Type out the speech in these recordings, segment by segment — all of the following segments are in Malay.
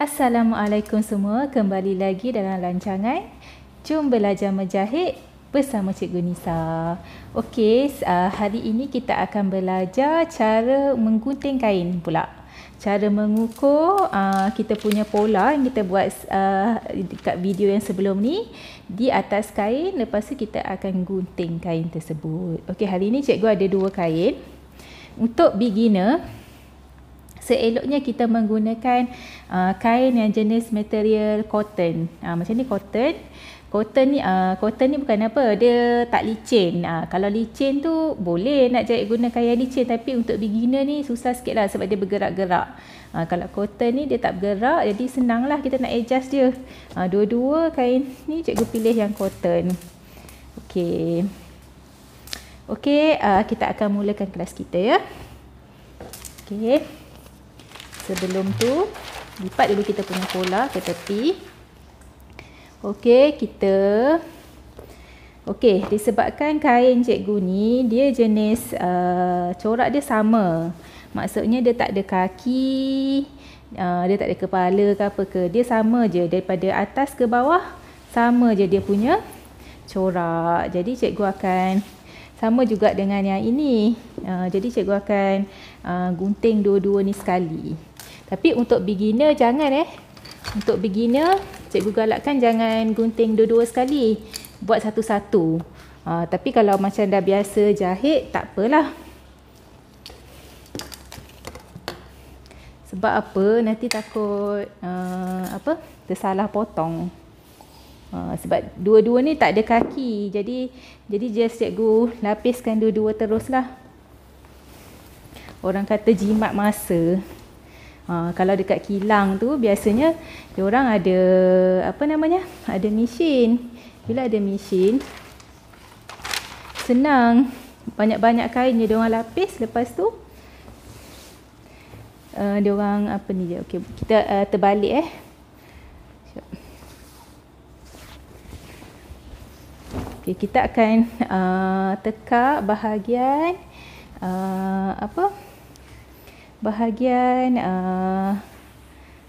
Assalamualaikum semua, kembali lagi dalam rancangan Jom Belajar Menjahit bersama Cikgu Nisa. Okey, hari ini kita akan belajar cara menggunting kain pula. Cara mengukur kita punya pola yang kita buat dekat video yang sebelum ni di atas kain, lepas tu kita akan gunting kain tersebut. Okey, hari ini cikgu ada dua kain. Untuk beginner, seeloknya kita menggunakan kain yang jenis material cotton. Macam ni cotton. Cotton ni bukan apa, dia tak licin. Kalau licin tu boleh nak jahit guna kain licin, tapi untuk beginner ni susah sikit lah sebab dia bergerak-gerak. Kalau cotton ni dia tak bergerak, jadi senang lah kita nak adjust dia. Dua-dua kain ni cikgu pilih yang cotton. Okey. Okey, kita akan mulakan kelas kita ya. Okey. Sebelum tu, lipat dulu kita punya pola ke tepi. Okey, disebabkan kain cikgu ni, dia jenis corak dia sama. Maksudnya dia tak ada kaki, dia tak ada kepala ke apa ke. Dia sama je, daripada atas ke bawah, sama je dia punya corak. Jadi cikgu akan sama juga dengan yang ini. Jadi cikgu akan gunting dua-dua ni sekali. Tapi untuk beginner jangan Untuk beginner cikgu galakkan jangan gunting dua-dua sekali. Buat satu-satu. Tapi kalau macam dah biasa jahit, tak apalah. Sebab apa? Nanti takut tersalah potong. Sebab dua-dua ni tak ada kaki. Jadi just cikgu lapiskan dua-dua teruslah. Orang kata jimat masa. Kalau dekat kilang tu biasanya diorang ada ada mesin. Bila ada mesin senang, banyak-banyak kain je diorang lapis, lepas tu diorang okey, kita terbalik okey, kita akan tekak bahagian bahagian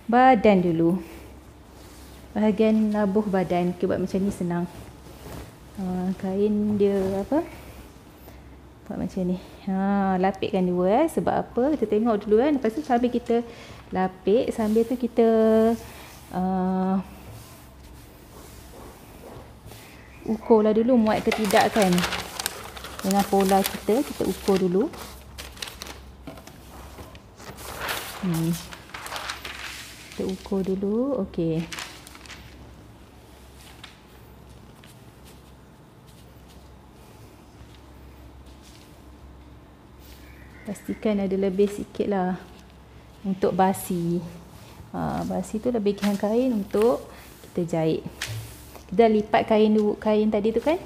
badan dulu. Bahagian labuh badan. Okay, buat macam ni senang. Kain dia buat macam ni. Lapikkan dua sebab apa? Kita tengok dulu lepas tu sambil kita lapik, sambil tu kita ukurlah dulu muat ke tidak kan. Dengan pola kita ukur dulu. Kita ukur dulu. Okey. Pastikan ada lebih sikit lah untuk basi. Basi tu lebihkan kain untuk kita jahit. Kita lipat kain tadi tu kan.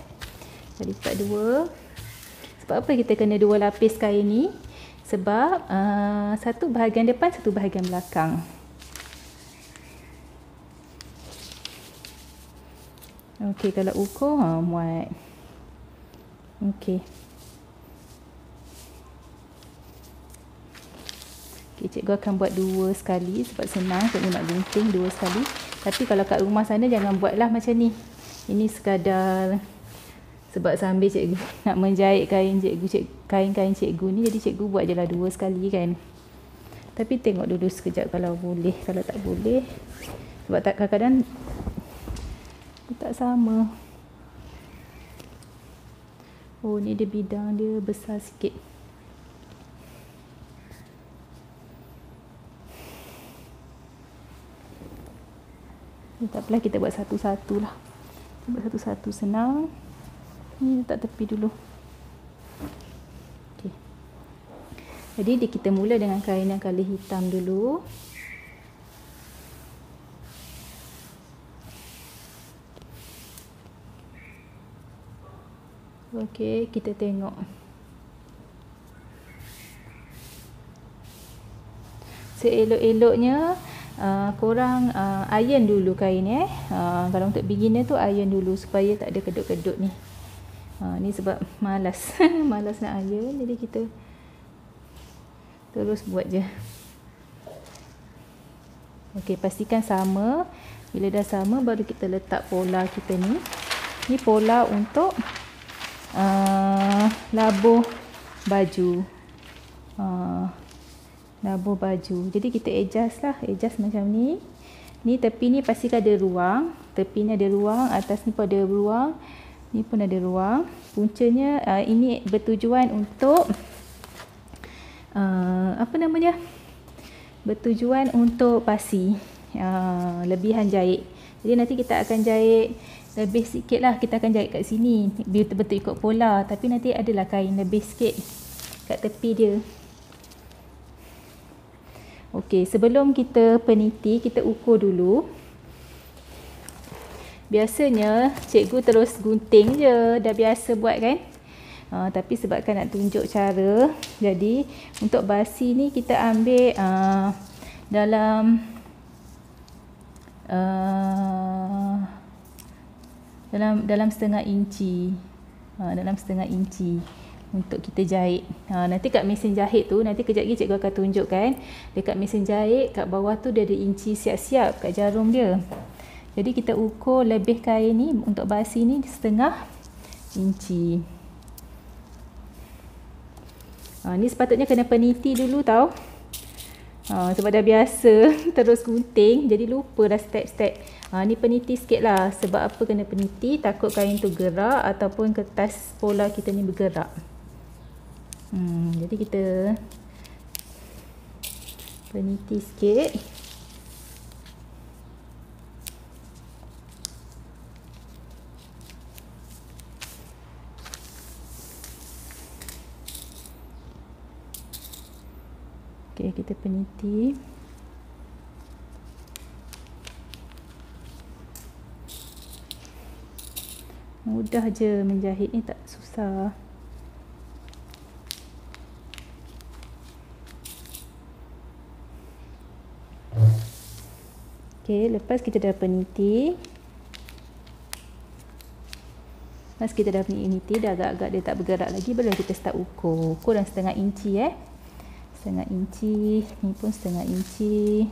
Kita lipat dua. Sebab apa kita kena dua lapis kain ni? Sebab satu bahagian depan, satu bahagian belakang. Okey, kalau ukur muat. Okey. Okey, cikgu akan buat dua sekali sebab senang cikgu nak gunting dua sekali. Tapi kalau kat rumah sana jangan buatlah macam ni. Ini sekadar sebab sambil cikgu nak menjahit kain-kain cikgu ni, jadi cikgu buat je lah dua sekali kan. Tapi tengok dulu sekejap kalau boleh. Kalau tak boleh, sebab tak kadang-kadang tak sama. Oh, ni dia bidang dia besar sikit. Tak apalah, kita buat satu-satu lah. Buat satu-satu senang. Ni letak tepi dulu. Okey. Jadi kita mula dengan kain yang colour hitam dulu. Okey, kita tengok. Seelok-eloknya korang iron dulu kain kalau untuk beginner tu iron dulu supaya tak ada kedut-kedut ni. Ni sebab malas malas nak iron, jadi kita terus buat je. Okey, pastikan sama. Bila dah sama, baru kita letak pola kita ni. Ni pola untuk labuh baju. Labuh baju. Jadi kita adjust lah. Adjust macam ni. Ni tepi ni pastikan ada ruang. Tepi ni ada ruang. Atas ni pun ada ruang. Ni pun ada ruang. Puncanya ini bertujuan untuk bertujuan untuk pasi. Lebihan jahit. Jadi nanti kita akan jahit lebih sikit lah. Kita akan jahit kat sini. Betul-betul ikut pola. Tapi nanti adalah kain lebih sikit kat tepi dia. Okey, sebelum kita peniti, kita ukur dulu. Biasanya cikgu terus gunting je. Dah biasa buat kan. Tapi sebabkan nak tunjuk cara, jadi untuk basi ni kita ambil dalam setengah inci. Dalam setengah inci untuk kita jahit. Nanti kat mesin jahit tu, nanti kejap lagi cikgu akan tunjukkan. Dekat mesin jahit, kat bawah tu dia ada inci siap-siap kat jarum dia. Jadi kita ukur lebih kain ni untuk basi ni setengah inci. Ni sepatutnya kena peniti dulu tau. Sebab dah biasa terus gunting, jadi lupa dah step-step. Ni peniti sikit lah. Sebab apa kena peniti? Takut kain tu gerak ataupun kertas pola kita ni bergerak. Jadi kita peniti sikit. Okey, kita peniti. Mudah je menjahit ni, tak susah. Okey, lepas kita dah peniti. Lepas kita dah peniti, dah agak-agak dia tak bergerak lagi, baru kita start ukur. Ukur dalam setengah inci setengah inci, ni pun setengah inci.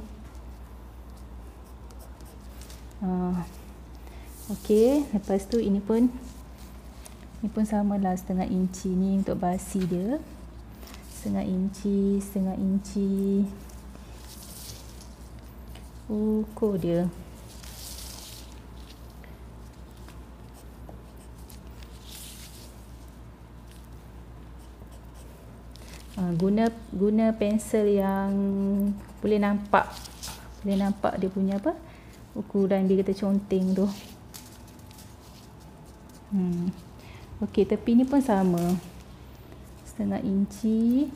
Okey, lepas tu ini pun samalah setengah inci ni untuk basi dia. Setengah inci, setengah inci. Ukur dia. Guna pensel yang boleh nampak dia punya ukuran dia, kita conteng tu. Okey, tepi ni pun sama. Setengah inci.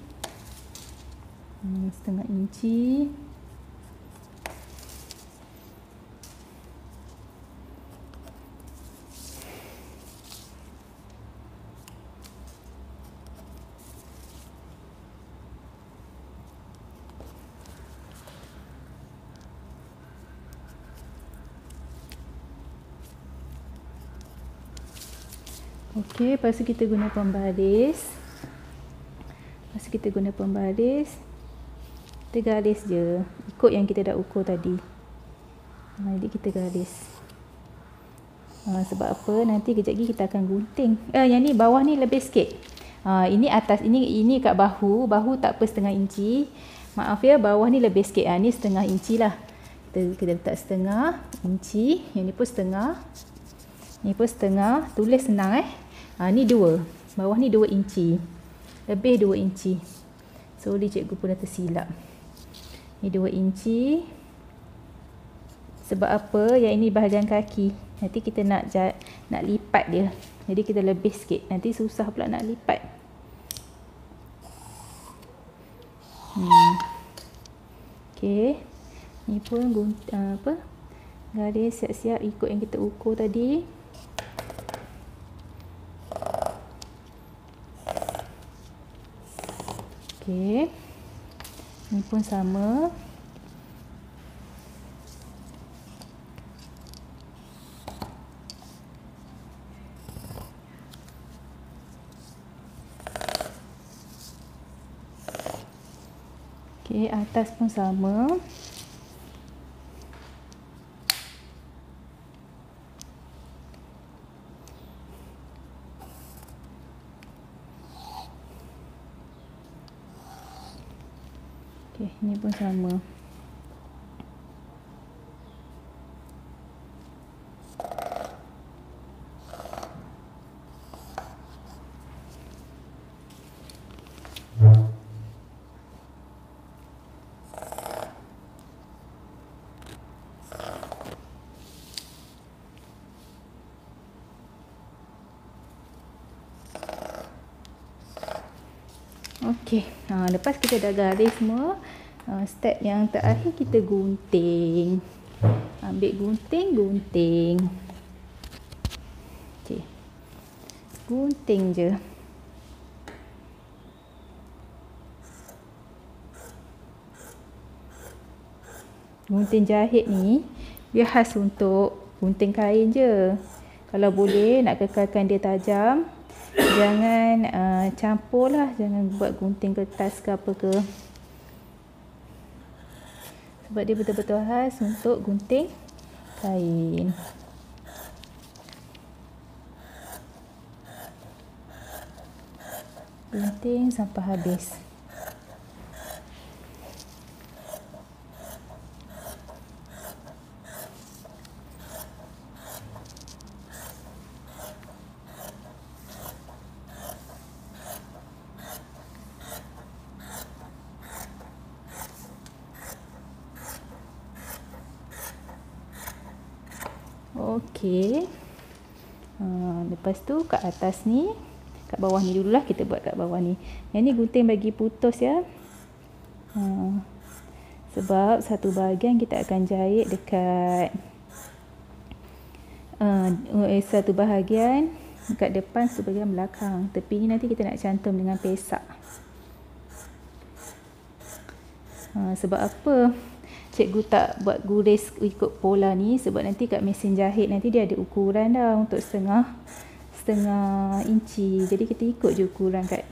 Setengah inci. Okey, lepas tu kita guna pembaris. Kita garis je. Ikut yang kita dah ukur tadi. Jadi kita garis. Sebab apa? Nanti kejap lagi kita akan gunting. Yang ni bawah ni lebih sikit. Ini atas, ini kat bahu. Bahu tak apa setengah inci. Maaf ya, bawah ni lebih sikit. Ni setengah inci lah. Kita letak setengah inci. Yang ni pun setengah. Ni pun setengah. Tulis senang ni 2. Bawah ni 2 inci. Lebih 2 inci. Sorry, cikgu pun dah tersilap. Ni 2 inci. Sebab apa? Yang ini bahagian kaki. Nanti kita nak lipat dia. Jadi kita lebih sikit. Nanti susah pula nak lipat. Okey. Ni pun garis siap-siap ikut yang kita ukur tadi. Okey. Ni pun sama. Okey, atas pun sama. Okey, ni pun sama. Okey, lepas kita dah garis semua, step yang terakhir kita gunting. Ambil gunting. Okey. Gunting je. Gunting jahit ni dia khas untuk gunting kain je. Kalau boleh nak kekalkan dia tajam, jangan campur lah, jangan buat gunting kertas ke apa ke. Sebab dia betul-betul khas untuk gunting kain. Gunting sampai habis. Okey. Lepas tu kat atas ni, kat bawah ni dululah, kita buat kat bawah ni. Yang ni gunting bagi putus ya. Sebab satu bahagian kita akan jahit dekat satu bahagian dekat depan, satu bahagian belakang. Tepi ni nanti kita nak cantum dengan pesak. Sebab apa cikgu tak buat guris ikut pola ni? Sebab nanti kat mesin jahit nanti dia ada ukuran dah untuk setengah inci. Jadi kita ikut je ukuran kat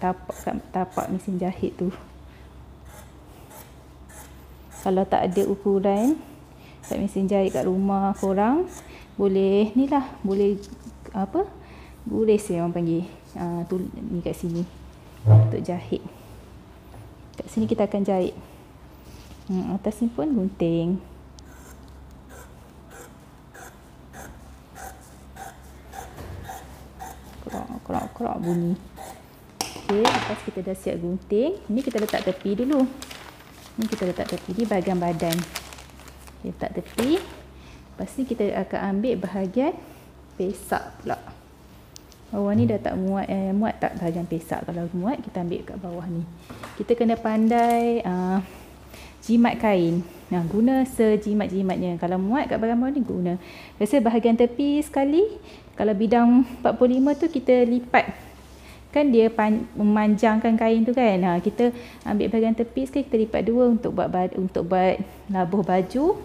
tapak mesin jahit tu. Kalau tak ada ukuran kat mesin jahit kat rumah korang, boleh ni lah, boleh apa, guris ya orang panggil. Ni kat sini untuk jahit. Kat sini kita akan jahit. Atas ni pun gunting. Krok bunyi. Okey, lepas kita dah siap gunting, ni kita letak tepi dulu. Ni kita letak tepi di bahagian badan. Kita letak tepi. Lepas ni kita akan ambil bahagian pesak pula. Bawah ni dah tak muat, muat tak bahagian pesak. Kalau muat, kita ambil kat bawah ni. Kita kena pandai jimat kain. Guna sejimat-jimatnya. Kalau muat kat bahagian bawah ni, guna. Biasa bahagian tepi sekali, kalau bidang 45 tu kita lipat. Kan dia memanjangkan kain tu kan. Kita ambil bahagian tepi sekali, kita lipat dua untuk buat labuh baju.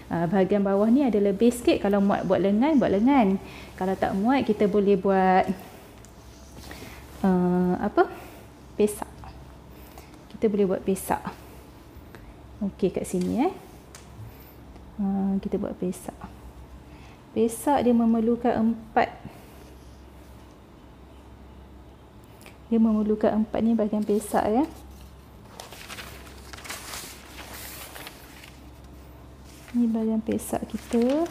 Bahagian bawah ni ada lebih sikit. Kalau muat buat lengan, buat lengan. Kalau tak muat, kita boleh buat pesak. Kita boleh buat pesak. Okey, kat sini kita buat pesak. Pesak dia memerlukan 4. Dia memerlukan 4 ni bahagian pesak ya. Ni bahagian pesak kita.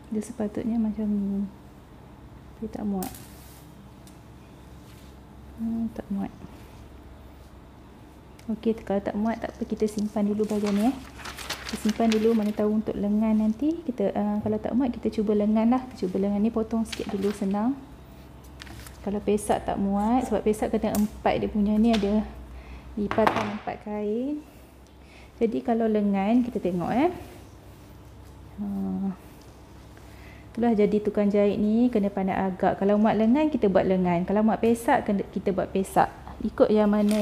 Dia sepatutnya macam ni. Dia tak muat. Tak muat. Okey, kalau tak muat tak apa, kita simpan dulu bahagian ni Kita simpan dulu, mana tahu untuk lengan nanti kita kalau tak muat kita cuba lengan lah. Kita cuba lengan ni, potong sikit dulu, senang. Kalau pesak tak muat, sebab pesak kena 4, dia punya ni ada lipatan 4 kain. Jadi kalau lengan kita tengok itulah jadi tukang jahit ni kena pandai agak. Kalau muat lengan kita buat lengan, kalau muat pesak kita buat pesak. Ikut yang mana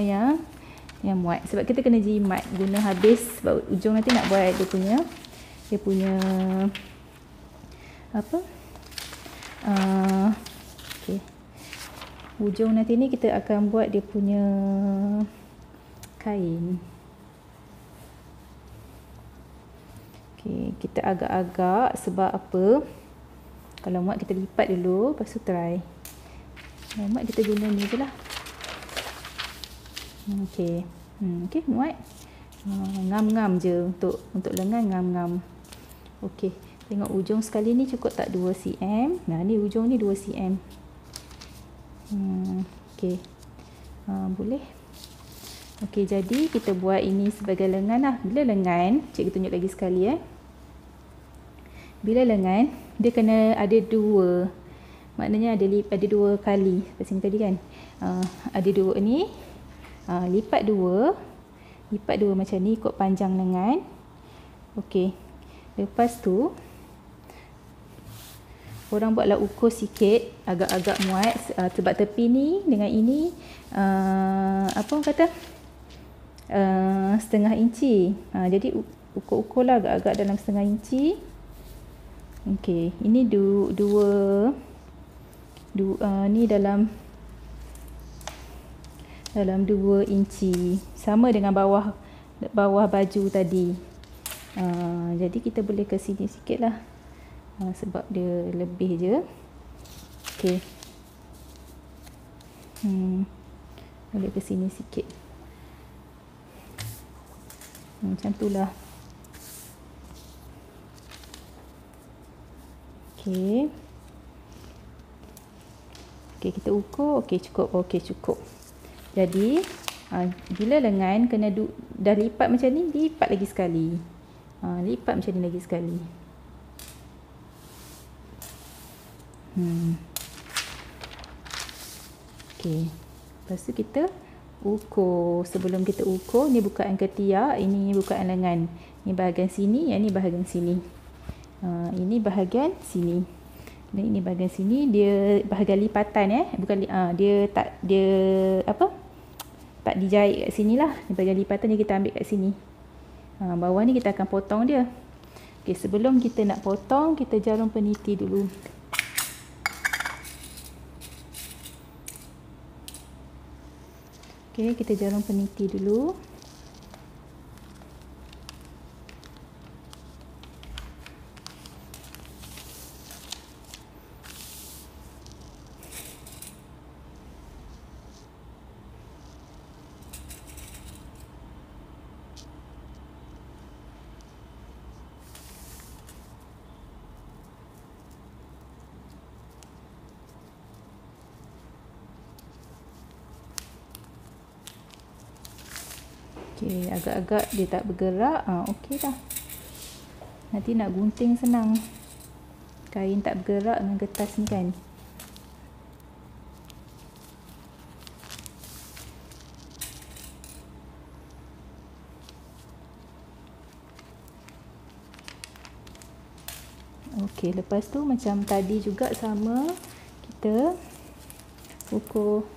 yang muat. Sebab kita kena jimat guna habis, sebab ujung nanti nak buat dia punya apa? Okey. Ujung nanti ni kita akan buat dia punya kain. Okey, kita agak-agak sebab apa? Kalau muat kita lipat dulu, lepas tu try. Kalau muat kita guna ni je lah. Okey. Okey, muat. Ngam-ngam je untuk lengan, ngam-ngam. Okey, tengok ujung sekali ni cukup tak 2 cm. Nah, ni ujung ni 2 cm. Okey. Boleh. Okey, jadi kita buat ini sebagai lengan lah. Bila lengan, cikgu tunjuk lagi sekali Bila lengan, dia kena ada 2. Maknanya ada 2 kali. Lepas sini tadi kan. Ada 2 ni. Lipat 2. Lipat 2 macam ni ikut panjang lengan. Okey. Lepas tu orang buatlah ukur sikit, agak-agak muat sebab tepi ni dengan ini apa orang kata? Setengah inci. Jadi ukur-ukurlah agak-agak dalam setengah inci. Okey, ini ni dalam 2 inci. Sama dengan bawah baju tadi. Jadi kita boleh ke sini sikitlah. Sebab dia lebih je. Okey. Boleh ke sini sikit. Macam tu lah. Okey. Okey, kita ukur. Okey, cukup. Okey, cukup. Jadi, bila lengan kena dah lipat macam ni, lipat lagi sekali. Lipat macam ni lagi sekali. Okey. Lepas tu kita ukur. Sebelum kita ukur, ni bukaan ketiak, ini bukaan lengan. Ini bahagian sini, yang ni bahagian sini. Ini bahagian sini. Dan ini bahagian sini, dia bahagian lipatan bukan dia tak dijahit kat sini lah. Bahagian lipatan ni kita ambil kat sini. Bawah ni kita akan potong dia. Okey, sebelum kita nak potong, kita jarum peniti dulu. Okey, kita jarum peniti dulu. Okey, agak-agak dia tak bergerak. Okey dah. Nanti nak gunting senang. Kain tak bergerak dengan kertas ni kan. Okey, lepas tu macam tadi juga sama. Kita ukur.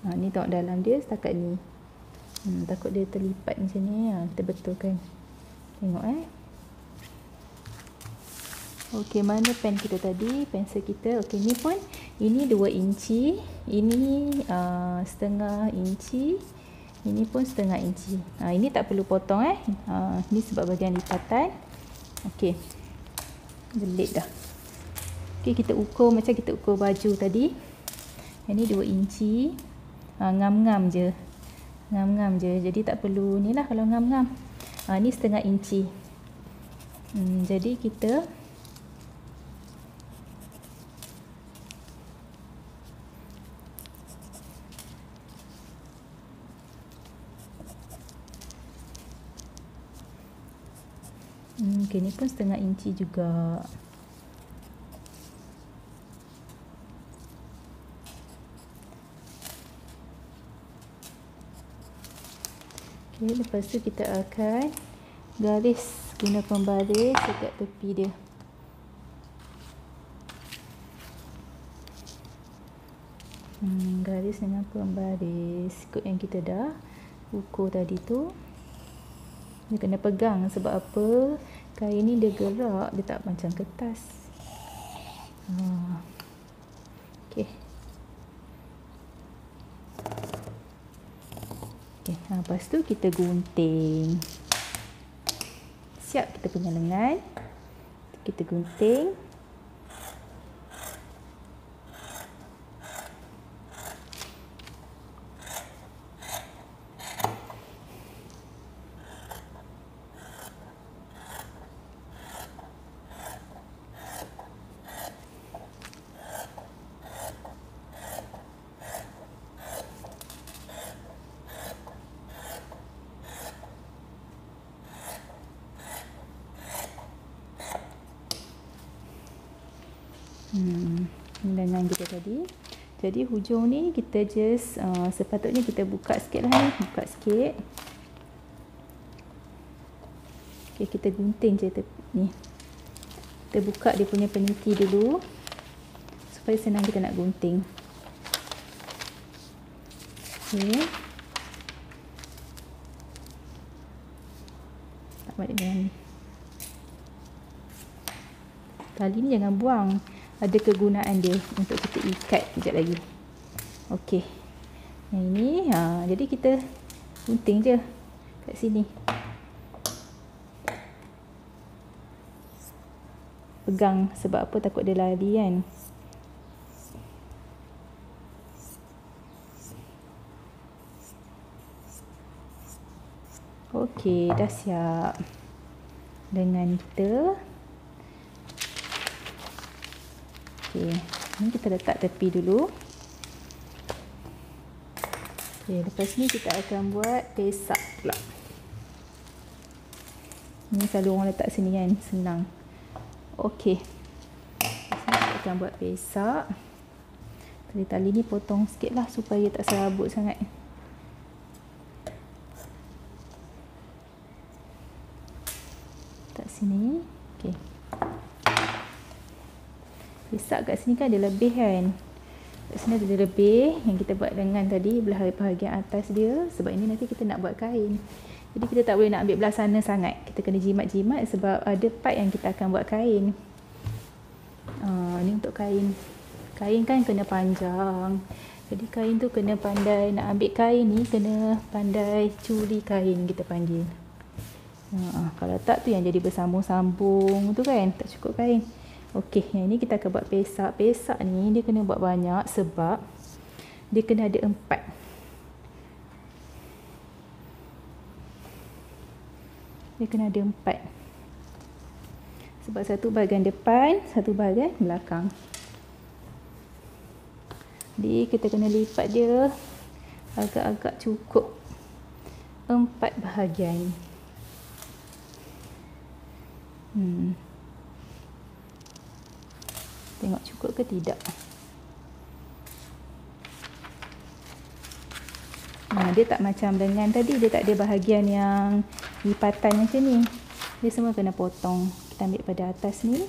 Ni tengok dalam dia setakat ni. Takut dia terlipat macam ni. Kita betulkan. Tengok Okey, mana pen kita tadi? Pensel kita. Okey, ni pun. Ini 2 inci. Ini setengah inci. Ini pun setengah inci. Ini tak perlu potong Ini sebab bahagian lipatan. Okey. Belit dah. Okey, kita ukur macam kita ukur baju tadi. Ini 2 inci. Ngam-ngam je. Ngam-ngam je. Jadi tak perlu ni lah kalau ngam-ngam. Ni setengah inci. Jadi kita okey, ni pun setengah inci juga. Okay, lepas tu kita akan garis guna pembaris dekat tepi dia. Garis dengan pembaris ikut yang kita dah ukur tadi tu. Dia kena pegang sebab apa? Kain ni dia gerak, dia tak macam kertas. Okey. Okey, lepas tu kita gunting. Siap kita punya lengan. Kita gunting. Lengan kita tadi. Jadi hujung ni kita just sepatutnya kita buka sikit lah ni. Buka sikit. Okay, kita gunting je ni. Kita buka dia punya peniti dulu. Supaya senang kita nak gunting. Okay. Tak balik dengan ni. Tali ni jangan buang. Ada kegunaan dia untuk kita ikat kejap lagi. Okey. Yang ini, jadi kita gunting je kat sini. Pegang sebab apa, takut dia lari kan. Okey, dah siap lengan kita. Okey, ni kita letak tepi dulu. Okey, lepas ni kita akan buat pesak pula. Ni selalu orang letak sini kan, senang. Okey. Lepas ni kita akan buat pesak. Tali-tali ni potong sikit lah supaya tak serabut sangat. Letak sini. Okey. Pesak kat sini kan ada lebih kan. Kat sini ada lebih yang kita buat dengan tadi belah bahagian atas dia. Sebab ini nanti kita nak buat kain. Jadi kita tak boleh nak ambil belah sana sangat. Kita kena jimat-jimat sebab ada part yang kita akan buat kain. Ni untuk kain. Kain kan kena panjang. Jadi kain tu kena pandai. Nak ambil kain ni kena pandai curi kain kita panggil. Kalau tak tu yang jadi bersambung-sambung tu kan. Tak cukup kain. Okey, yang ini kita akan buat pesak. Pesak ni dia kena buat banyak sebab dia kena ada 4. Dia kena ada 4. Sebab satu bahagian depan, satu bahagian belakang. Jadi kita kena lipat dia agak-agak cukup 4 bahagian. Tengok cukup ke tidak. Dia tak macam dengan tadi. Dia tak ada bahagian yang lipatan macam ni. Dia semua kena potong. Kita ambil pada atas ni.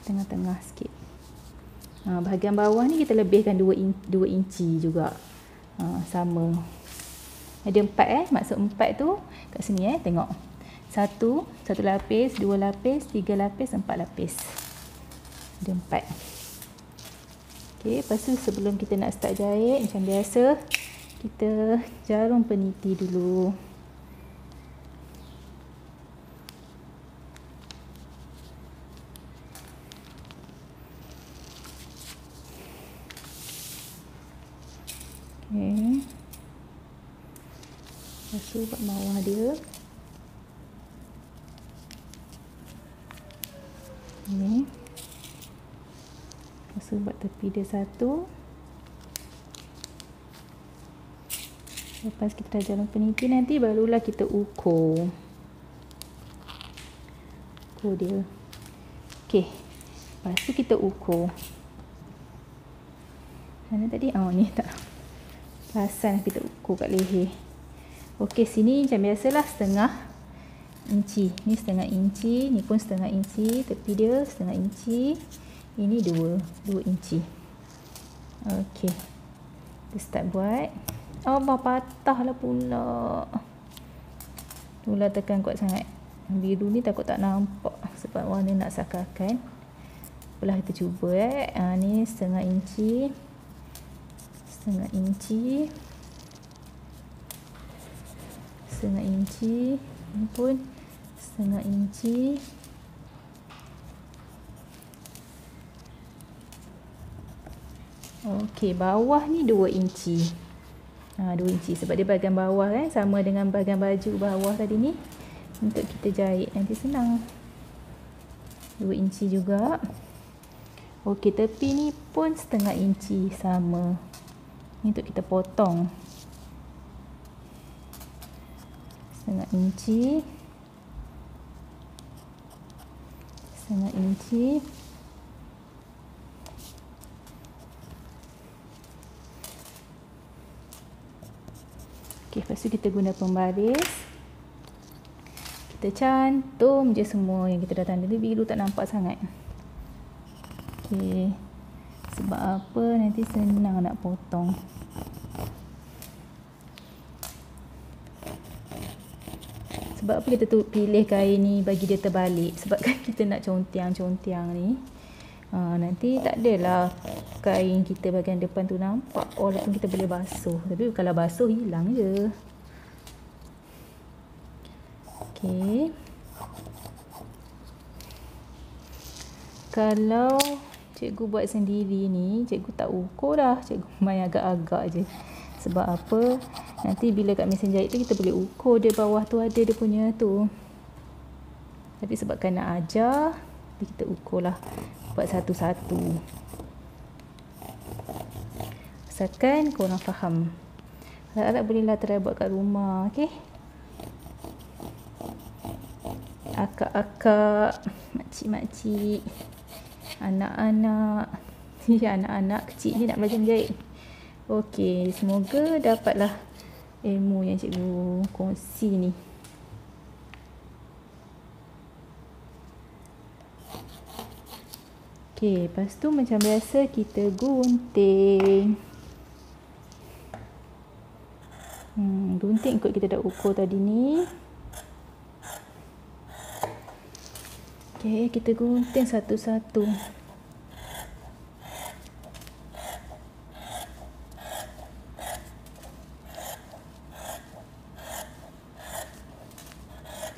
Tengah-tengah sikit. Bahagian bawah ni kita lebihkan 2 inci juga. Sama. Ada 4 Maksud 4 tu kat sini tengok. 1 lapis, 2 lapis, 3 lapis, 4 lapis. Ada 4. Okey, lepas tu sebelum kita nak start jahit macam biasa, kita jarum peniti dulu. Okey. Lepas tu buat bawah dia. Ni. Lepas tu buat tepi dia 1. Lepas kita dah jarum peniti nanti barulah kita ukur. Ukur dia. Okey. Lepas tu kita ukur. Mana tadi? Ni tak. Perasan kita ukur kat leher. Okey, sini macam biasalah setengah inci. Ni setengah inci, ni pun setengah inci, tepi dia setengah inci. Ini 2 inci. Okey. Kita start buat. Allah, patah lah pula. Pula tekan kuat sangat. Biru ni takut tak nampak sebab warna nak sakarkan. Belah kita cuba ni setengah inci. Setengah inci. Setengah inci. Ini pun setengah inci. Okey, bawah ni 2 inci. 2 inci sebab dia bahagian bawah kan, sama dengan bahagian baju bawah tadi ni. Untuk kita jahit nanti senang. 2 inci juga. Okey, tepi ni pun setengah inci sama. Ni untuk kita potong. Setengah inci. Setengah inci. Okey, lepas tu kita guna pembaris. Kita cantum je semua yang kita dah tanda tu, biru tak nampak sangat. Okey. Sebab apa? Nanti senang nak potong. Sebab apa kita tu pilih kain ni bagi dia terbalik? Sebab kan kita nak contiang-contiang ni. Nanti tak adalah kain kita bahagian depan tu nampak walaupun kita boleh basuh. Tapi kalau basuh hilang je. Okey. Kalau cikgu buat sendiri ni, cikgu tak ukur dah. Cikgu main agak-agak je. Sebab apa? Nanti bila kat mesin jahit tu kita boleh ukur dia bawah tu ada dia punya tu. Tapi sebabkan nak ajar, kita ukur lah. Buat satu-satu. Asalkan korang faham. Harap-harap bolehlah try buat kat rumah. Okay? Akak-akak, makcik-makcik, anak-anak. Anak-anak kecil ni nak belajar menjahit. Okey, semoga dapatlah ilmu yang cikgu kongsi ni. Okey, lepas tu macam biasa kita gunting. Gunting ikut kita dah ukur tadi ni. Okey, kita gunting satu-satu.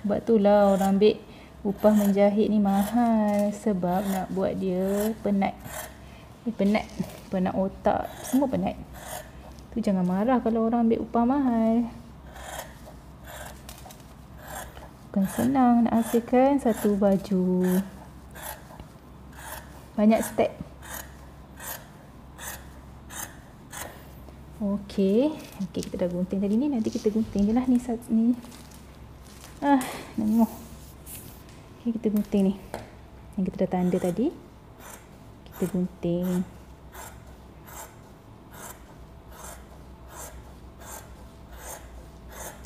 Sebab itulah orang ambil upah menjahit ni mahal. Sebab nak buat dia penat. Penat otak. Semua penat. Tu jangan marah kalau orang ambil upah mahal. Bukan senang nak hasilkan satu baju. Banyak step. Okey, kita dah gunting tadi ni. Nanti kita gunting je lah ni. Nemu. Okay, kita gunting ni. Yang kita dah tanda tadi. Kita gunting.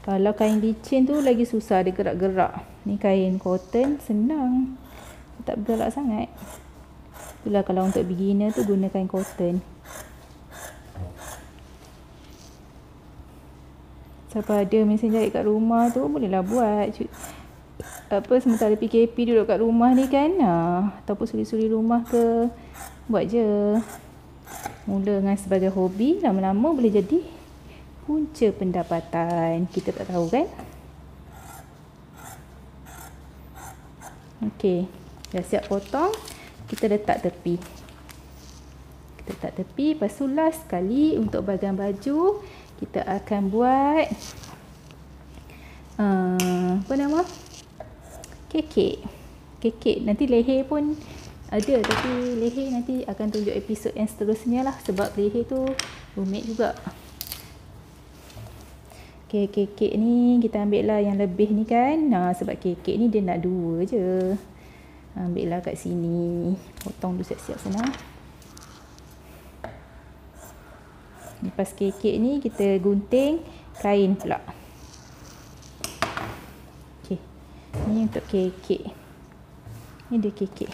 Kalau kain licin tu lagi susah dia gerak-gerak. Ni kain cotton senang. Tak bergerak sangat. Itulah kalau untuk beginner tu guna kain cotton. Siapa ada mesin jahit kat rumah tu bolehlah buat. Sementara PKP duduk kat rumah ni kan. Ataupun suri-suri rumah ke. Buat je. Mula dengan sebagai hobi, lama-lama boleh jadi punca pendapatan. Kita tak tahu kan. Okey, dah siap potong. Kita letak tepi. Lepas tu last sekali untuk bahagian baju kita akan buat kekek. Nanti leher pun ada, tapi leher nanti akan tunjuk episod yang seterusnya lah. Sebab leher tu rumit juga. Kekek ni kita ambil lah yang lebih ni kan. Sebab kekek ni dia nak 2 je. Ambil lah kat sini. Potong dulu siap-siap sana. Lepas kekek ni kita gunting kain pula. Okey. Ni untuk kekek. Ni dia kekek.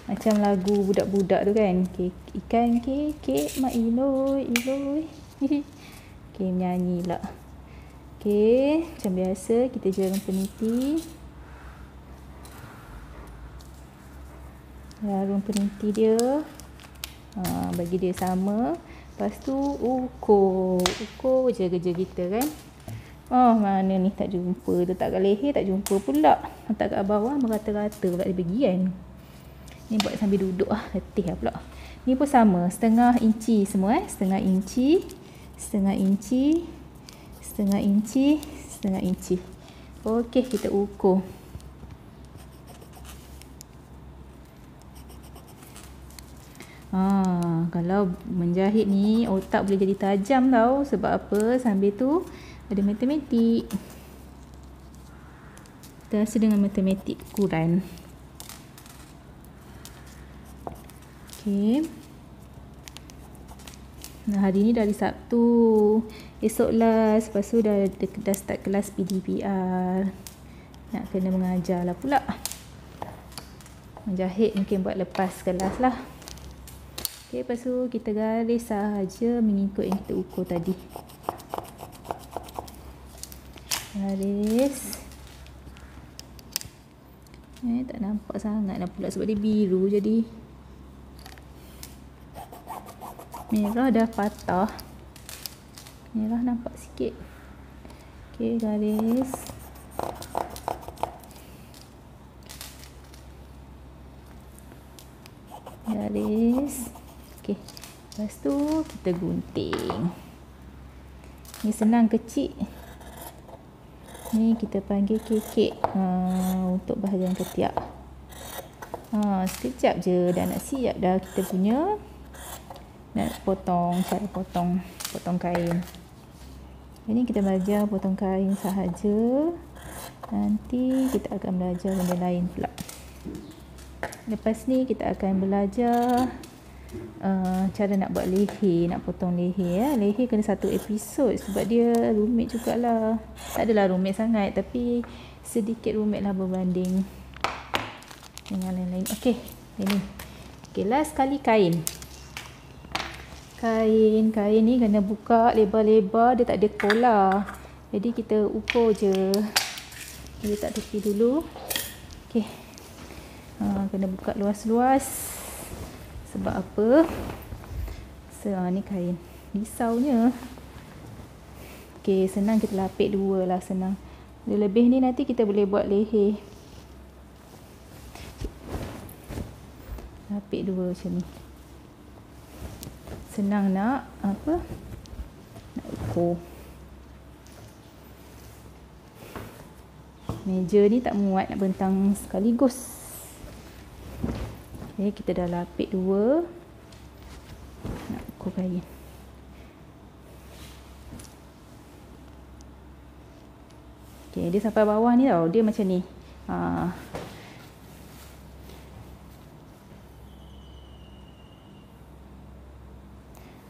Macam lagu budak-budak tu kan. Ikan kekek mak iloi. Okey, menyanyi pula. Okey, macam biasa kita jarum peniti. Jarum peniti dia. Bagi dia sama. Lepas tu ukur je kerja kita kan. Mana ni tak jumpa. Letak kat leher tak jumpa pula. Letak kat bawah merata-rata pula dia pergi kan. Ni buat sambil duduk letih pula. Ni pun sama, setengah inci semua setengah inci, setengah inci, setengah inci, setengah inci. Okey, kita ukur. Kalau menjahit ni otak boleh jadi tajam tau. Sebab apa? Sambil tu ada matematik. Kita rasa dengan matematik Quran. Okey. Nah, hari ni dah hari Sabtu. Esok last. Lepas tu dah start kelas PDPR. Nak kena mengajar lah pula. Menjahit mungkin buat lepas kelas lah. Okey, lepas tu kita garis sahaja mengikut yang kita ukur tadi. Garis. Tak nampak sangat lah pula sebab dia biru jadi. Merah dah patah. Merah nampak sikit. Okey, garis. Garis. Okey. Lepas tu kita gunting. Ni senang kecil. Ni kita panggil kekek untuk bahagian ketiak. Sekejap je dah nak siap dah kita punya. Nak potong, cara potong kain. Ini kita belajar potong kain sahaja. Nanti kita akan belajar benda lain pula. Lepas ni kita akan belajar cara nak buat leher, nak potong leher. Leher kena satu episod sebab dia rumit jugalah. Tak adalah rumit sangat tapi sedikit rumit lah berbanding dengan lain-lain. Okey, ini. Okey, last kali kain. Kain ni kena buka lebar-lebar, dia tak ada pola. Jadi kita ukur je. Kita letak tepi dulu. Okey. Kena buka luas-luas. Sebab apa? Ni kain. Risaunya. Okey, senang kita lapik dua lah, senang. Dia lebih ni nanti kita boleh buat leher. Lapik dua macam ni. Senang nak apa? Nak ukur. Meja ni tak muat nak bentang sekaligus. Okay, kita dah lapik dua. Nak ukur kain. Okay, dia sampai bawah ni tau. Dia macam ni.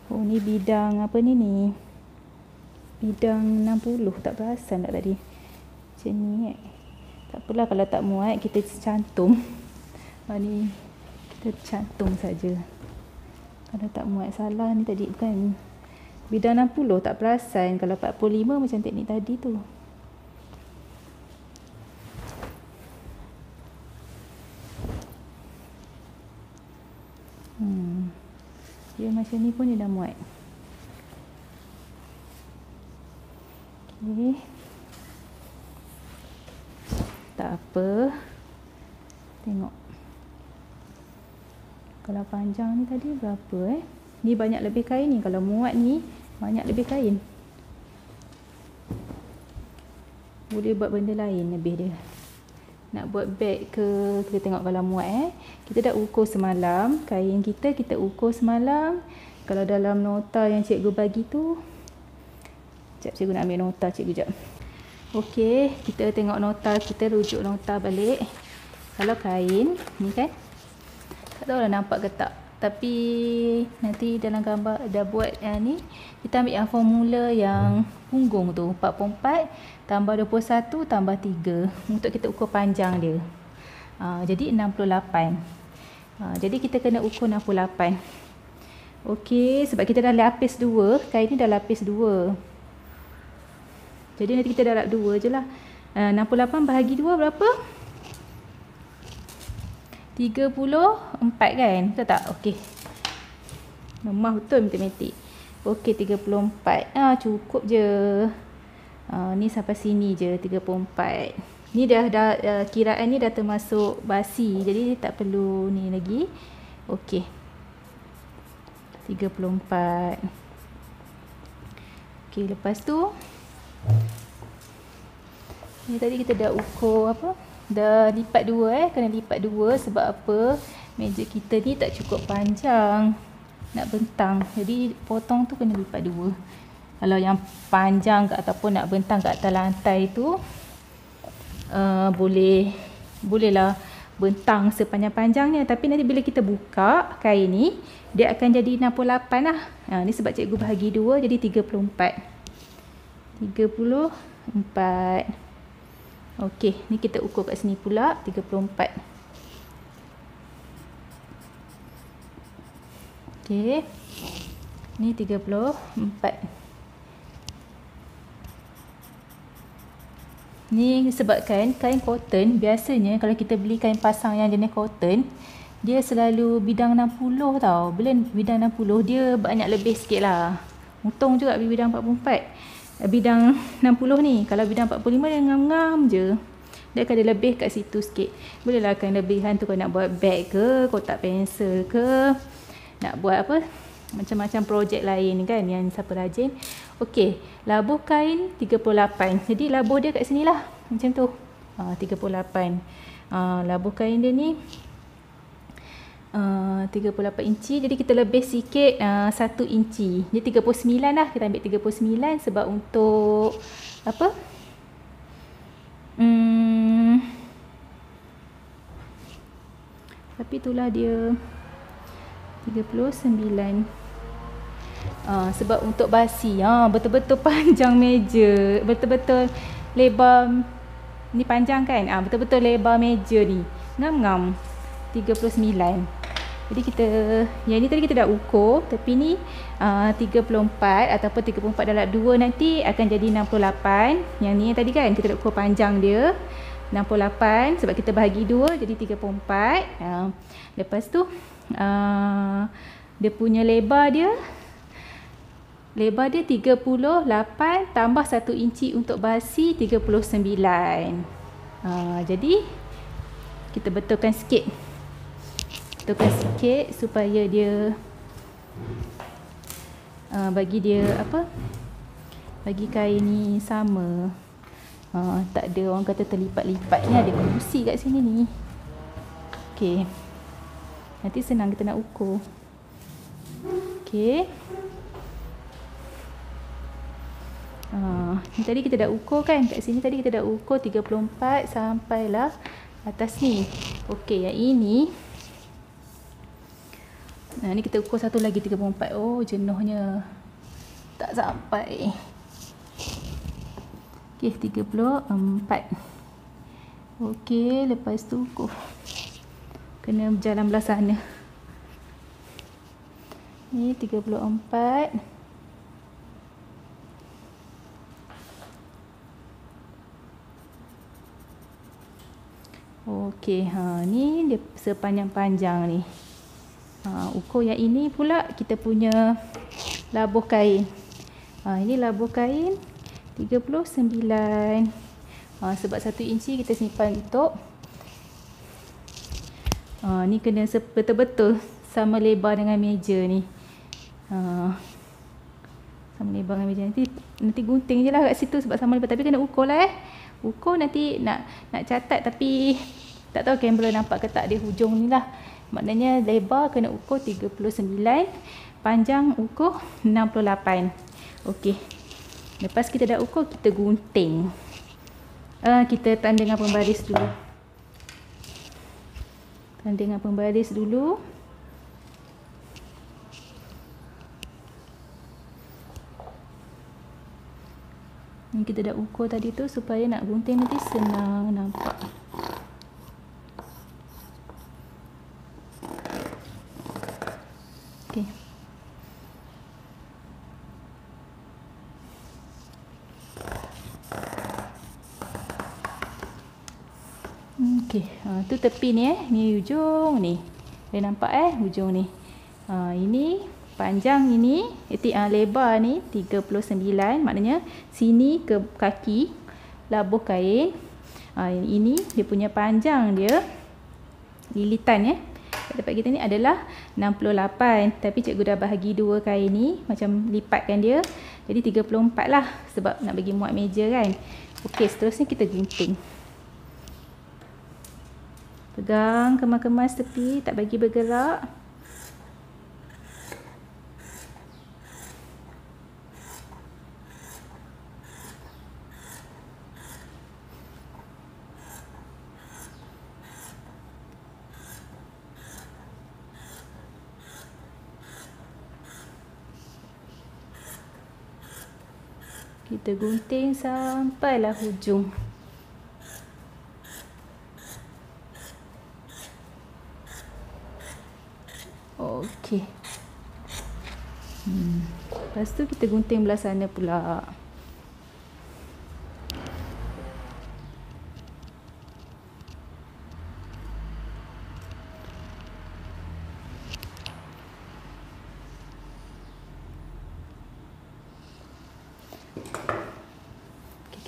Oh, ni bidang apa ni ni? Bidang 60. Tak perasan tak tadi? Macam ni Tak apalah kalau tak muat, kita cantum. Ni kita cantum saja. Kalau tak muat salah ni tadi bukan bidang 60, tak perasan. Kalau 45 macam teknik tadi tu. Dia macam ni pun dia dah muat. Okey. Tak apa. Tengok. Kalau panjang ni tadi berapa Ni banyak lebih kain ni. Kalau muat ni banyak lebih kain. Boleh buat benda lain lebih dia. Nak buat beg ke, kita tengok kalau muat Kita dah ukur semalam. Kain kita ukur semalam. Kalau dalam nota yang cikgu bagi tu, sekejap cikgu nak ambil nota cikgu sekejap. Okey, kita tengok nota. Kita rujuk nota balik. Kalau kain ni kan, tak tahu lah nampak ke tak, tapi nanti dalam gambar dah buat ni. Kita ambil yang formula yang punggung tu, 44 tambah 21 tambah 3 untuk kita ukur panjang dia. Jadi 68. Jadi kita kena ukur 68. Okey, sebab kita dah lapis 2, kain ni dah lapis 2. Jadi nanti kita darab 2 je lah. 68 bahagi 2 berapa? 34 kan? Betul tak? Okey. Memang betul matematik. Okey, 34. Cukup je. Ni sampai sini je 34. Ni dah kiraan ni dah termasuk basi. Jadi tak perlu ni lagi. Okey. 34. Okey, lepas tu ni tadi kita dah ukur apa? Dah lipat 2 kena lipat 2 sebab apa? Meja kita ni tak cukup panjang nak bentang. Jadi potong tu kena lipat 2. Kalau yang panjang ataupun nak bentang kat atas lantai tu bolehlah bentang sepanjang-panjangnya, tapi nanti bila kita buka kain ni dia akan jadi 68 lah. Ni sebab cikgu bahagi 2 jadi 34. 34. Okey, ni kita ukur kat sini pula 34. Okey. Ni 34. Ni disebabkan kain cotton biasanya kalau kita beli kain pasang yang jenis cotton, dia selalu bidang 60 tau. Bila bidang 60 dia banyak lebih sikit lah. Untung juga bidang 44. Bidang 60 ni. Kalau bidang 45 dia ngam-ngam je. Dia akan ada lebih kat situ sikit. Bolehlah kain lebihan tu kalau nak buat bag ke, kotak pensel ke, nak buat apa, macam-macam projek lain kan yang siapa rajin. Okey, labuh kain 38. Jadi labuh dia kat sini lah. Macam tu. 38. Labuh kain dia ni 38 inci. Jadi kita lebih sikit 1 inci. Jadi 39 lah. Kita ambil 39 sebab untuk apa? Tapi itulah dia 39. Sebab untuk basi betul-betul panjang meja, betul-betul lebar ni panjang kan, betul-betul lebar meja ni ngam-ngam 39. Jadi kita yang ni tadi kita dah ukur, tapi ni 34 ataupun 34 darab 2 nanti akan jadi 68. Yang ni tadi kan kita dah ukur panjang dia 68 sebab kita bahagi 2 jadi 34. Lepas tu dia punya lebar dia 38 tambah 1 inci untuk basi 39. Jadi kita betulkan sikit. Supaya dia bagi dia apa? Bagi kain ni sama. Tak ada orang kata terlipat-lipat ni, ada kerusi kat sini ni. Okey. Nanti senang kita nak ukur. Okey. Ni tadi kita dah ukur kan, kat sini tadi kita dah ukur 34 sampailah atas ni. Okey, yang ini ni kita ukur satu lagi 34. Oh, jenuhnya tak sampai. Okey, 34. Okey, lepas tu ukur. Kena berjalan belah sana. Ni 34. Okey, ni dia sepanjang-panjang ni. Ukur yang ini pula kita punya labuh kain. Ini labuh kain 39. Sebab 1 inci kita simpan untuk ni kena betul-betul sama lebar dengan meja ni. Sama lebar dengan meja. Nanti gunting je lah kat situ sebab sama lebar. Tapi kena ukur lah ukur nanti nak catat, tapi tak tahu kamera nampak ke tak di hujung ni lah. Maknanya lebar kena ukur 39, panjang ukur 68. Okey. Lepas kita dah ukur, kita gunting. Kita tanda dengan pembaris dulu. Tanda dengan pembaris dulu. Ni kita dah ukur tadi tu supaya nak gunting nanti senang nampak. Okey. Okey, tu tepi ni ni hujung ni. Boleh nampak hujung ni. Ini panjang ini, lebar ni 39, maknanya sini ke kaki labuh kain. Ini dia punya panjang dia lilitan kat tempat kita ni adalah 68, tapi cikgu dah bahagi dua kain ni, macam lipatkan dia jadi 34 lah, sebab nak bagi muat meja kan. Okey, seterusnya kita gunting. Pegang kemas-kemas tepi, tak bagi bergerak. Kita gunting sampailah hujung. Okey. Lepas tu kita gunting belah sana pula.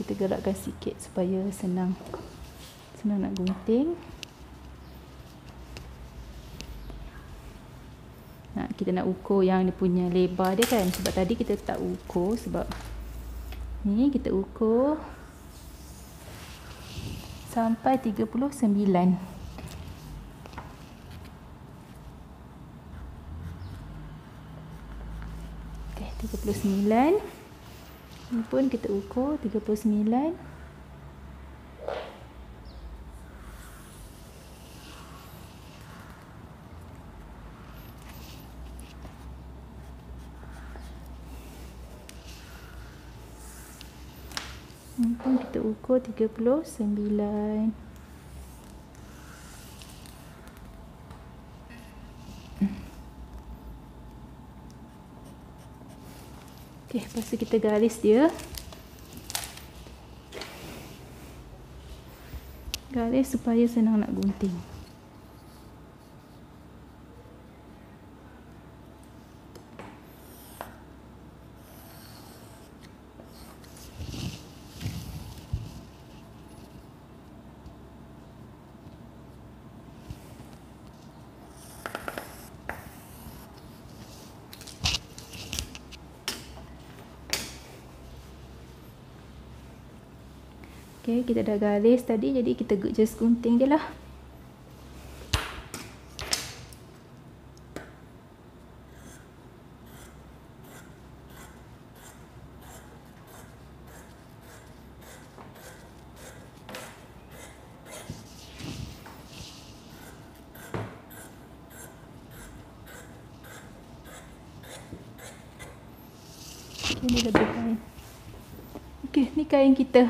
Kita gerakkan sikit supaya senang nak gunting. Kita nak ukur yang dia punya lebar dia kan, sebab tadi kita tak ukur, sebab ni kita ukur sampai 39. Okey, 39. Ni pun kita ukur 39. Ni pun kita ukur 39. Okey, lepas tu kita garis dia. Garis supaya senang nak gunting. Okey, kita dah garis tadi, jadi kita just gunting je lah. Okey, ni lebih kain. Okey, ni kain kita.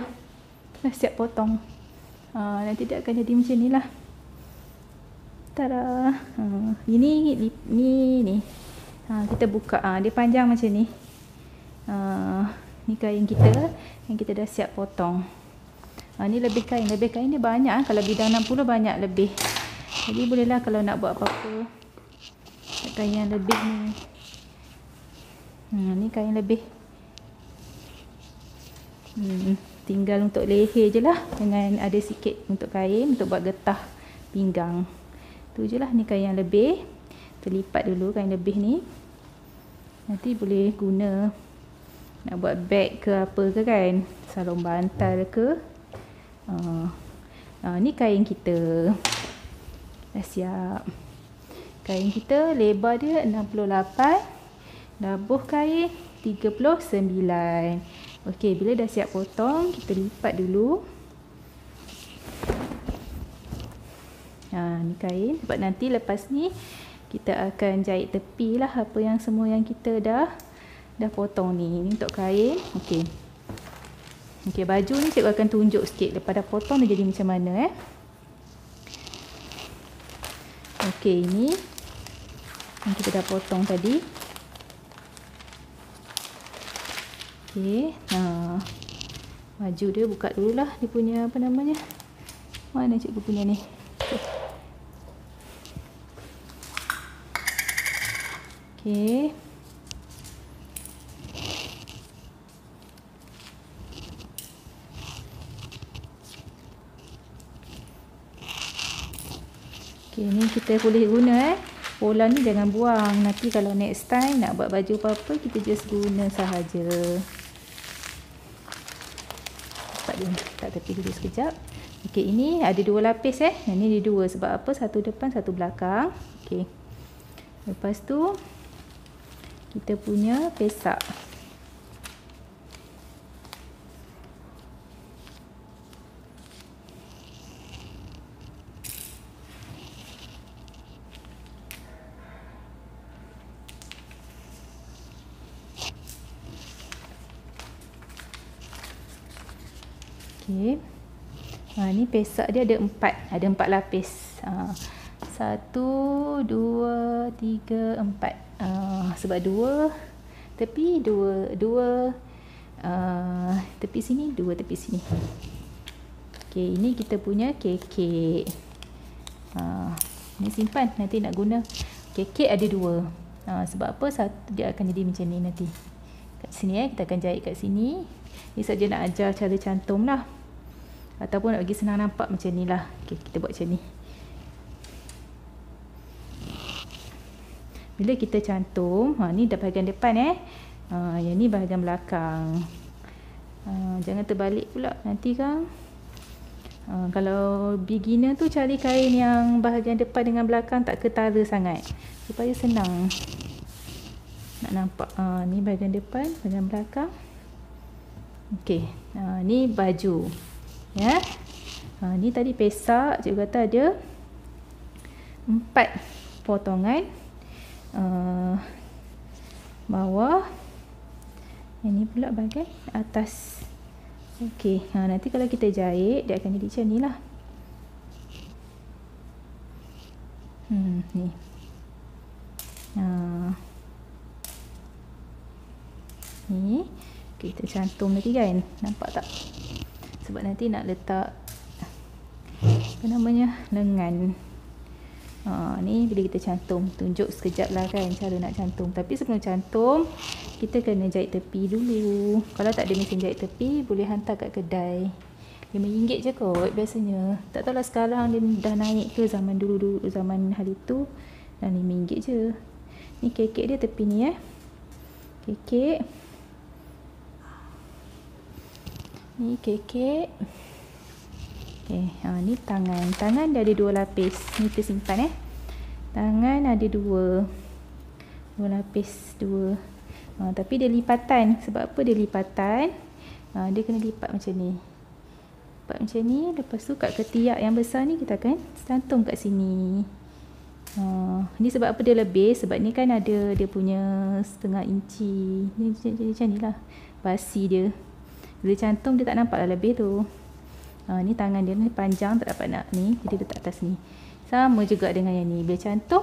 Dah siap potong. Nanti dia akan jadi macam ni lah. Tada. Ini ni. Kita buka. Dia panjang macam ni. Ni kain kita yang kita dah siap potong. Ni lebih kain. Lebih kain dia banyak. Kalau bidang 60 banyak lebih. Jadi bolehlah kalau nak buat apa-apa. Kain yang lebih ni. Ni kain lebih. Tinggal untuk leher je lah, dengan ada sikit untuk kain untuk buat getah pinggang. Tu je lah. Ni kain yang lebih. Terlipat dulu kain lebih ni. Nanti boleh guna nak buat beg ke apa ke kan, sarung bantal ke. Ni kain kita dah siap. Kain kita lebar dia 68, labuh kain 39. Okey, bila dah siap potong, kita lipat dulu. Ni kain. Sebab nanti lepas ni kita akan jahit tepi lah apa yang semua yang kita dah potong ni. Ni untuk kain. Okey. Okey, baju ni cikgu akan tunjuk sikit lepas dah potong dia jadi macam mana Okey, ini yang kita dah potong tadi. Okey, baju dia buka dululah dia punya apa namanya, Mana cikgu punya ni? Okey. Okey, ni kita boleh guna pola ni jangan buang. Nanti kalau next time nak buat baju apa-apa, kita just guna sahaja. Dapat dia tak tepi dulu sekejap. Okey, ini ada 2 lapis Ini ada 2 sebab apa? Satu depan, satu belakang. Okey. Lepas tu kita punya pesak. Okey. Ni pesak dia ada 4. Ada 4 lapis. 1, 2, 3, 4. Sebab 2 tepi, 2 tepi sini, 2 tepi sini. Okey, ini kita punya kekek. Ni simpan, nanti nak guna. Kekek ada 2. Sebab apa? Satu dia akan jadi macam ni nanti. Kat sini kita akan jahit kat sini. Ni saja nak ajar cara cantum lah. Ataupun nak bagi senang nampak macam ni lah. Okey, kita buat macam ni. Bila kita cantum, ni dah bahagian depan yang ni bahagian belakang. Jangan terbalik pula nanti kan. Kalau beginner tu cari kain yang bahagian depan dengan belakang tak ketara sangat, supaya senang nak nampak. Ni bahagian depan, bahagian belakang. Okey, ni baju. Ya. Ni tadi pesak, cikgu kata ada 4 potongan. Bawah. Yang ni pula bahagian atas. Okey, nanti kalau kita jahit dia akan jadi macam ni lah. Ni. Ni kita cantum lagi kan. Nampak tak? Sebab nanti nak letak apa namanya, lengan. Ni bila kita cantum, tunjuk sekejap lah kan cara nak cantum. Tapi sebelum cantum, kita kena jahit tepi dulu. Kalau tak ada mesin jahit tepi, boleh hantar kat kedai. RM5 je kot biasanya. Tak tahulah sekarang dia dah naik ke. Zaman dulu zaman hari tu dah RM5 je. Ni kekek dia tepi ni kekek. Ni kekek. Okey, ni tangan. Tangan dia ada 2 lapis. Ni kita simpan Tangan ada 2 lapis, 2. Tapi dia lipatan. Sebab apa dia lipatan? Dia kena lipat macam ni. Lipat macam ni. Lepas tu kat ketiak yang besar ni kita akan cantum kat sini. Ni sebab apa dia lebih? Sebab ni kan ada dia punya setengah inci. Ni macam ni lah. Basi dia. Bila cantum dia tak nampak lah lebih tu. Ni tangan dia ni panjang, tak dapat nak ni. Jadi letak atas ni. Sama juga dengan yang ni. Bila cantum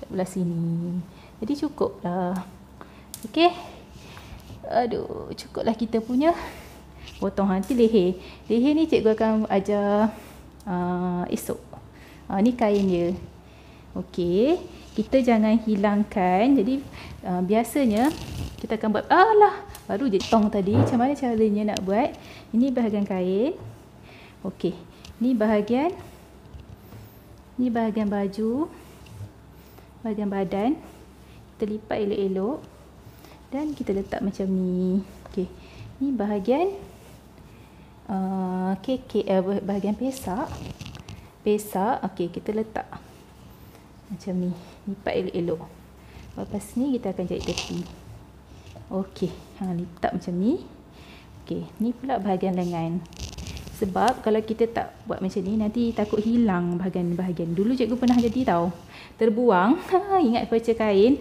kat belah sini. Jadi cukup lah. Okey. Aduh, cukup lah kita punya potong. Nanti leher. Leher ni cikgu akan ajar esok. Ni kain dia. Okey. Kita jangan hilangkan. Jadi biasanya kita akan buat, baru je tong tadi. Macam mana caranya nak buat? Ini bahagian kain. Okey. Ni bahagian baju. Bahagian badan. Kita lipat elok-elok. Dan kita letak macam ni. Okey. Ni bahagian kekek, bahagian pesak. Okey, kita letak macam ni. Lipat elok-elok. Lepas ni kita akan jahit tepi. Okey, letak macam ni. Okey, ni pula bahagian lengan. Sebab kalau kita tak buat macam ni, nanti takut hilang bahagian-bahagian. Dulu cikgu pernah jadi tau. Terbuang. Ingat baca kain.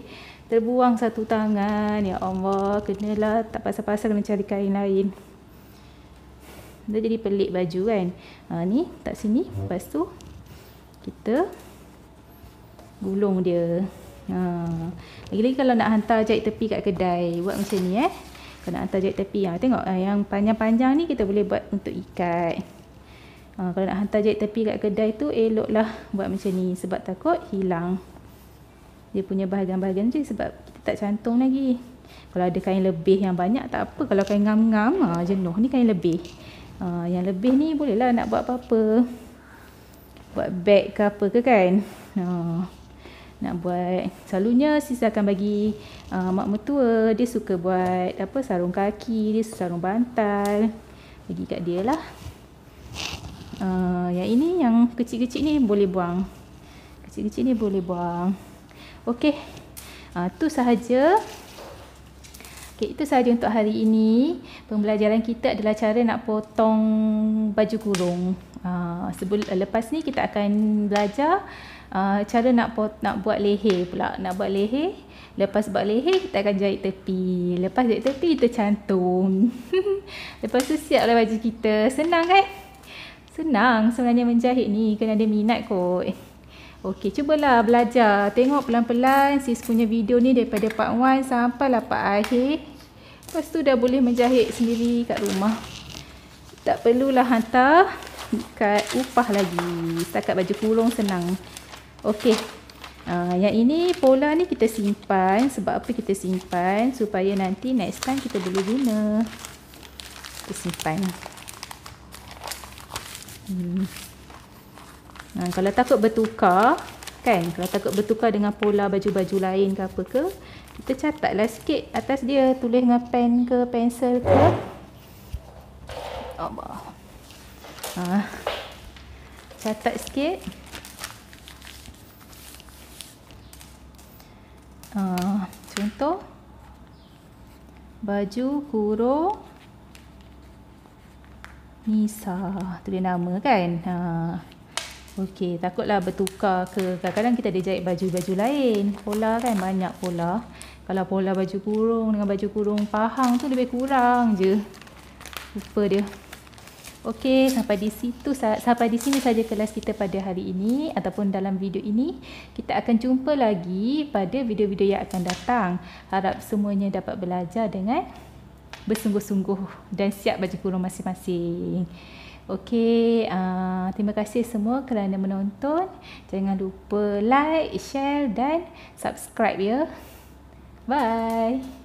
Terbuang satu tangan. Ya Allah, kenalah tak pasal-pasal kena cari kain lain. Dia jadi pelik baju kan. Ni tak sini. Lepas tu kita gulung dia. Lagi-lagi kalau nak hantar jahit tepi kat kedai, buat macam ni Kalau nak hantar jahit tepi, tengok yang panjang-panjang ni kita boleh buat untuk ikat. Kalau nak hantar jahit tepi kat kedai tu, eloklah buat macam ni sebab takut hilang dia punya bahagian-bahagian tu, sebab kita tak cantum lagi. Kalau ada kain lebih yang banyak tak apa. Kalau kain ngam-ngam jenuh, ni kain lebih. Yang lebih ni bolehlah nak buat apa-apa, buat beg ke apa ke kan. Nak buat, selalunya sis akan bagi mak mertua, dia suka buat apa, sarung kaki, dia sarung bantal, bagi kat dia lah. Yang ini, yang kecil-kecil ni boleh buang. Kecil-kecil ni boleh buang. Okey, tu sahaja. Okey, itu sahaja untuk hari ini. Pembelajaran kita adalah cara nak potong baju kurung. Lepas ni kita akan belajar cara nak buat leher pula. Nak buat leher. Lepas buat leher, kita akan jahit tepi. Lepas jahit tepi, kita cantum. Lepas tu siaplah baju kita. Senang kan? Senang sebenarnya menjahit ni. Kena ada minat kot. Okey, cubalah belajar. Tengok pelan-pelan sis punya video ni daripada part 1 sampailah part akhir. Lepas tu dah boleh menjahit sendiri kat rumah. Tak perlulah hantar kat upah lagi. Setakat baju kurung senang. Okey. Yang ini pola ni kita simpan. Sebab apa kita simpan? Supaya nanti next time kita boleh guna. Kita simpan. Kalau takut bertukar kan, kalau takut bertukar dengan pola baju-baju lain ke apa ke, kita catatlah sikit atas dia, tulis dengan pen ke pensel ke. Catat sikit. Contoh baju kurung Nisa, tulis nama kan. Okey, takutlah bertukar ke. Kadang-kadang kita ada jahit baju-baju lain. Pola kan, banyak pola. Kalau pola baju kurung dengan baju kurung pahang tu lebih kurang je. Lupa dia. Okey, sampai di sini saja kelas kita pada hari ini ataupun dalam video ini. Kita akan jumpa lagi pada video-video yang akan datang. Harap semuanya dapat belajar dengan bersungguh-sungguh dan siap baju kurung masing-masing. Okey, terima kasih semua kerana menonton. Jangan lupa like, share dan subscribe ya. Bye.